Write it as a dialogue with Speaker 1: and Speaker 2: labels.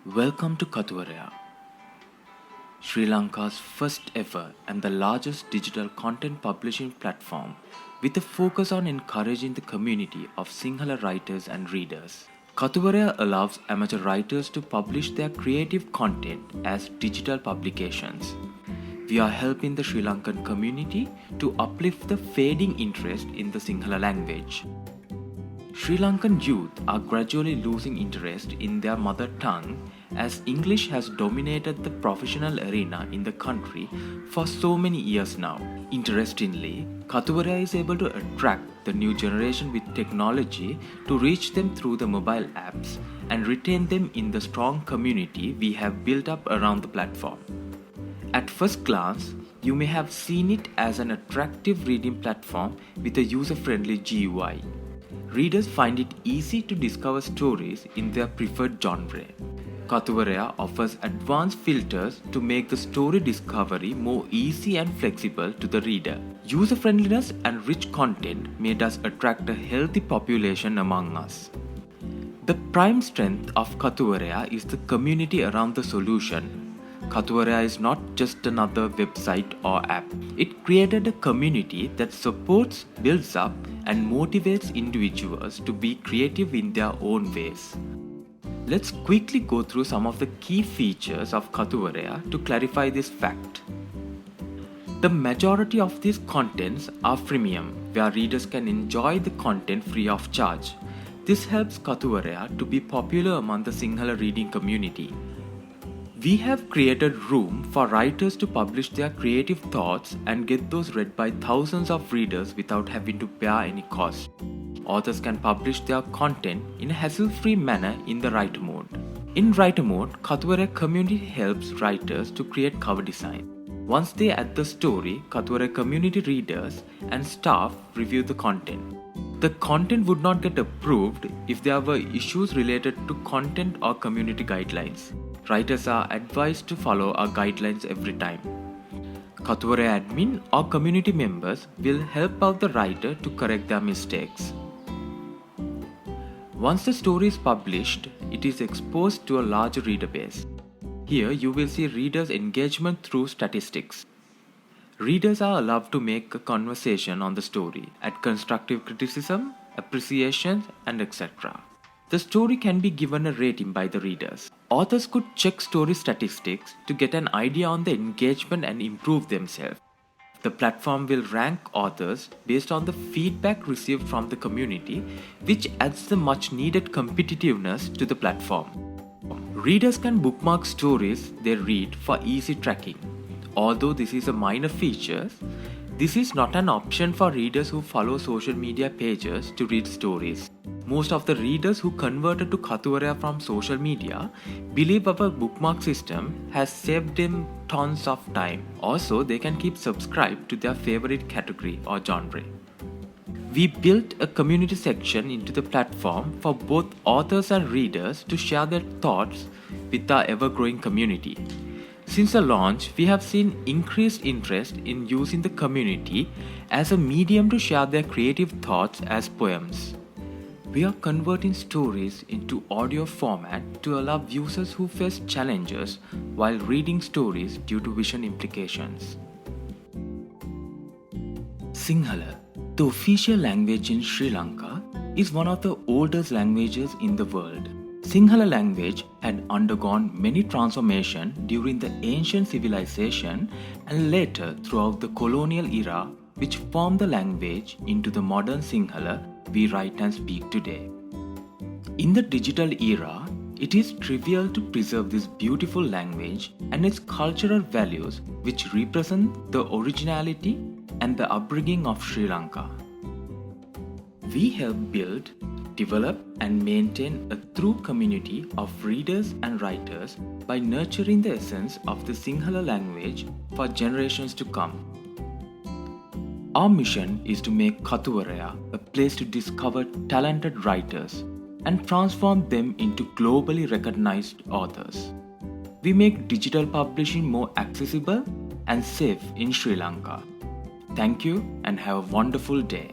Speaker 1: Welcome to Katuvaraya, Sri Lanka's first ever and the largest digital content publishing platform with a focus on encouraging the community of Sinhala writers and readers. Katuvaraya allows amateur writers to publish their creative content as digital publications. We are helping the Sri Lankan community to uplift the fading interest in the Sinhala language. Sri Lankan youth are gradually losing interest in their mother tongue as English has dominated the professional arena in the country for so many years now. Interestingly, Katuvaraya is able to attract the new generation with technology to reach them through the mobile apps and retain them in the strong community we have built up around the platform. At first glance, you may have seen it as an attractive reading platform with a user-friendly GUI. Readers find it easy to discover stories in their preferred genre. Katuvaraya offers advanced filters to make the story discovery more easy and flexible to the reader. User-friendliness and rich content made us attract a healthy population among us. The prime strength of Katuvaraya is the community around the solution. Katuvaraya is not just another website or app. It created a community that supports, builds up, and motivates individuals to be creative in their own ways. Let's quickly go through some of the key features of Katuvaraya to clarify this fact. The majority of these contents are freemium, where readers can enjoy the content free of charge. This helps Katuvaraya to be popular among the Sinhala reading community. We have created room for writers to publish their creative thoughts and get those read by thousands of readers without having to bear any cost. Authors can publish their content in a hassle-free manner in the writer mode. In writer mode, Katuvaraya community helps writers to create cover design. Once they add the story, Katuvaraya community readers and staff review the content. The content would not get approved if there were issues related to content or community guidelines. Writers are advised to follow our guidelines every time. Katuvaraya admin or community members will help out the writer to correct their mistakes. Once the story is published, it is exposed to a larger reader base. Here you will see readers' engagement through statistics. Readers are allowed to make a conversation on the story, add constructive criticism, appreciation, and etc. The story can be given a rating by the readers. Authors could check story statistics to get an idea on the engagement and improve themselves. The platform will rank authors based on the feedback received from the community, which adds the much needed competitiveness to the platform. Readers can bookmark stories they read for easy tracking. Although this is a minor feature, this is not an option for readers who follow social media pages to read stories. Most of the readers who converted to Katuvaraya from social media believe our bookmark system has saved them tons of time. Also, they can keep subscribed to their favorite category or genre. We built a community section into the platform for both authors and readers to share their thoughts with our ever-growing community. Since the launch, we have seen increased interest in using the community as a medium to share their creative thoughts as poems. We are converting stories into audio format to allow users who face challenges while reading stories due to vision implications. Sinhala, the official language in Sri Lanka, is one of the oldest languages in the world. Sinhala language had undergone many transformations during the ancient civilization and later throughout the colonial era, which formed the language into the modern Sinhala we write and speak today. In the digital era, it is trivial to preserve this beautiful language and its cultural values, which represent the originality and the upbringing of Sri Lanka. We help build, develop, and maintain a true community of readers and writers by nurturing the essence of the Sinhala language for generations to come. Our mission is to make Katuvaraya a place to discover talented writers and transform them into globally recognized authors. We make digital publishing more accessible and safe in Sri Lanka. Thank you and have a wonderful day.